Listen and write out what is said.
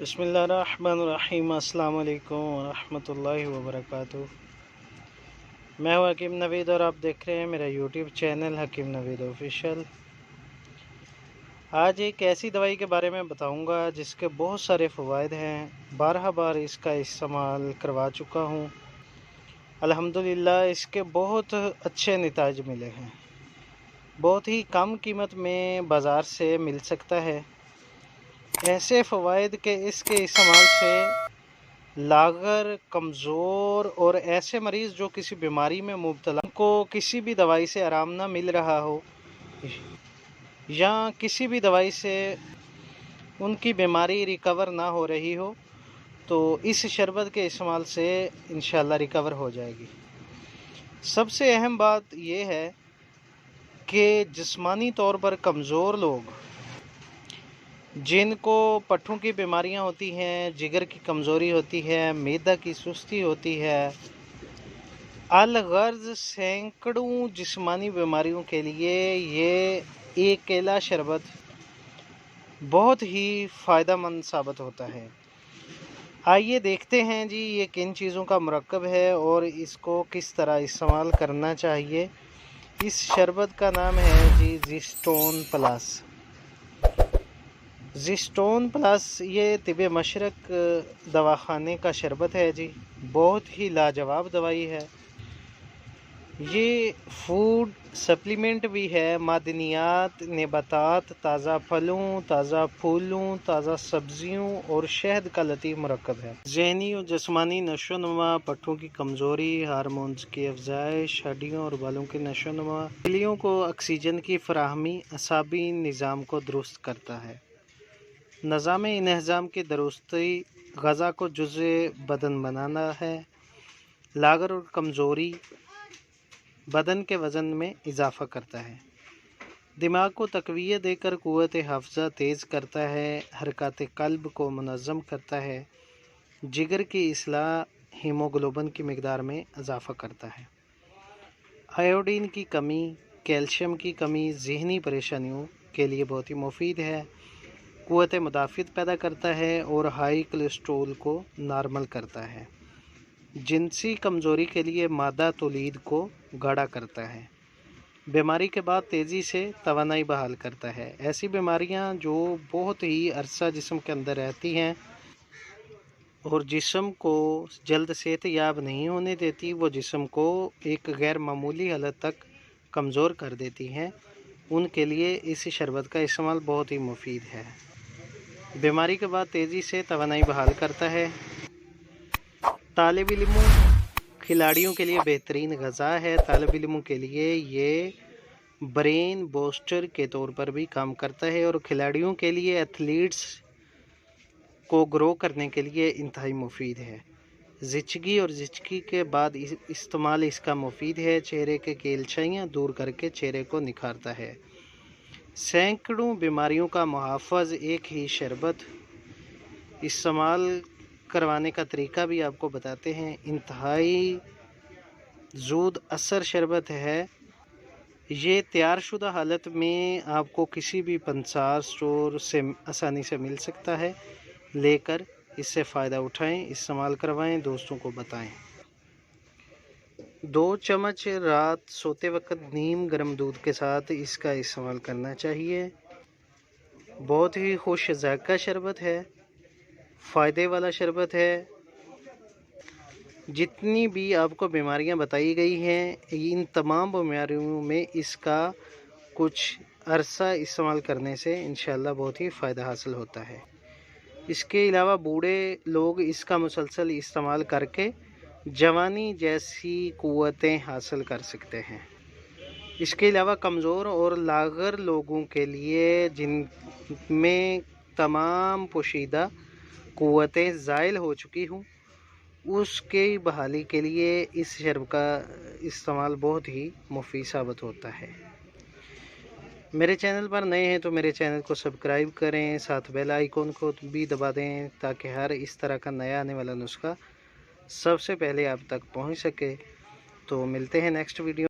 بسم اللہ الرحمن الرحیم۔ السلام علیکم ورحمۃ اللہ وبرکاتہ۔ میں ہوں حکیم نوید اور آپ دیکھ رہے ہیں میرا یوٹیوب چینل حکیم نوید آفیشیل۔ آج ایک ایسی دوائی کے بارے میں بتاؤں گا جس کے بہت سارے فوائد ہیں، بارہا بار اس کا استعمال کروا چکا ہوں، الحمدللہ اس کے بہت اچھے نتائج ملے ہیں، بہت ہی کم قیمت میں بازار سے مل سکتا ہے۔ ایسے فوائد کہ اس کے استعمال سے لاغر، کمزور اور ایسے مریض جو کسی بیماری میں مبتلا کو کسی بھی دوائی سے آرام نہ مل رہا ہو یا کسی بھی دوائی سے ان کی بیماری ریکور نہ ہو رہی ہو تو اس شربت کے استعمال سے انشاءاللہ ریکور ہو جائے گی۔ سب سے اہم بات یہ ہے کہ جسمانی طور پر کمزور لوگ، جن کو پٹھوں کی بیماریاں ہوتی ہیں، جگر کی کمزوری ہوتی ہے، معدہ کی سستی ہوتی ہے، الغرض سینکڑوں جسمانی بیماریوں کے لیے یہ ایک کیلا شربت بہت ہی فائدہ مند ثابت ہوتا ہے۔ آئیے دیکھتے ہیں جی یہ کن چیزوں کا مرکب ہے اور اس کو کس طرح استعمال کرنا چاہیے۔ اس شربت کا نام ہے جی زسٹون پلس۔ زسٹون پلس یہ طب مشرق دواخانے کا شربت ہے جی، بہت ہی لاجواب دوائی ہے۔ یہ فوڈ سپلیمنٹ بھی ہے، معدنیات، نباتات، تازہ پھلوں، تازہ پھولوں، تازہ سبزیوں اور شہد کا لطیف مرکب ہے۔ ذہنی اور جسمانی نشو و نما، پٹھوں کی کمزوری، ہارمونز کی افزائش، ہڈیوں اور بالوں کی نشو و نما، خلیوں کو آکسیجن کی فراہمی، اعصابی نظام کو درست کرتا ہے، نظام انہضام کی درستی، غذا کو جزء بدن بنانا ہے، لاغر اور کمزوری، بدن کے وزن میں اضافہ کرتا ہے، دماغ کو تقویت دے کر قوت حافظہ تیز کرتا ہے، حرکات قلب کو منظم کرتا ہے، جگر کی اصلاح، ہیموگلوبن کی مقدار میں اضافہ کرتا ہے، آیوڈین کی کمی، کیلشیم کی کمی، ذہنی پریشانیوں کے لیے بہت ہی مفید ہے، قوت مدافعت پیدا کرتا ہے اور ہائی کولیسٹرول کو نارمل کرتا ہے، جنسی کمزوری کے لیے مادہ تولید کو گاڑھا کرتا ہے، بیماری کے بعد تیزی سے توانائی بحال کرتا ہے۔ ایسی بیماریاں جو بہت ہی عرصہ جسم کے اندر رہتی ہیں اور جسم کو جلد صحت یاب نہیں ہونے دیتی، وہ جسم کو ایک غیر معمولی حالت تک کمزور کر دیتی ہیں، ان کے لیے اس شربت کا استعمال بہت ہی مفید ہے۔ بیماری کے بعد تیزی سے توانائی بحال کرتا ہے۔ طالب علموں، کھلاڑیوں کے لیے بہترین غذا ہے۔ طالب علموں کے لیے یہ برین بوسٹر کے طور پر بھی کام کرتا ہے اور کھلاڑیوں کے لیے، ایتھلیٹس کو گرو کرنے کے لیے انتہائی مفید ہے۔ زچگی اور زچگی کے بعد استعمال اس کا مفید ہے، چہرے کے کیلچھائیاں دور کر کے چہرے کو نکھارتا ہے۔ سینکڑوں بیماریوں کا محافظ ایک ہی شربت۔ استعمال کروانے کا طریقہ بھی آپ کو بتاتے ہیں۔ انتہائی زود اثر شربت ہے۔ یہ تیار شدہ حالت میں آپ کو کسی بھی پنسار سٹور سے آسانی سے مل سکتا ہے، لے کر اس سے فائدہ اٹھائیں، استعمال کروائیں، دوستوں کو بتائیں۔ 2 چمچ رات سوتے وقت نیم گرم دودھ کے ساتھ اس کا استعمال کرنا چاہیے۔ بہت ہی خوش ذائقہ شربت ہے، فائدے والا شربت ہے۔ جتنی بھی آپ کو بیماریاں بتائی گئی ہیں، ان تمام بیماریوں میں اس کا کچھ عرصہ استعمال کرنے سے انشاءاللہ بہت ہی فائدہ حاصل ہوتا ہے۔ اس کے علاوہ بوڑھے لوگ اس کا مسلسل استعمال کر کے جوانی جیسی قوتیں حاصل کر سکتے ہیں۔ اس کے علاوہ کمزور اور لاغر لوگوں کے لیے، جن میں تمام پوشیدہ قوتیں زائل ہو چکی ہوں، اس کی بحالی کے لیے اس شربت کا استعمال بہت ہی مفید ثابت ہوتا ہے۔ میرے چینل پر نئے ہیں تو میرے چینل کو سبسکرائب کریں، ساتھ بیل آئیکن کو بھی دبا دیں تاکہ ہر اس طرح کا نیا آنے والا نسخہ سب سے پہلے آپ تک پہنچ سکے۔ تو ملتے ہیں نیکسٹ ویڈیو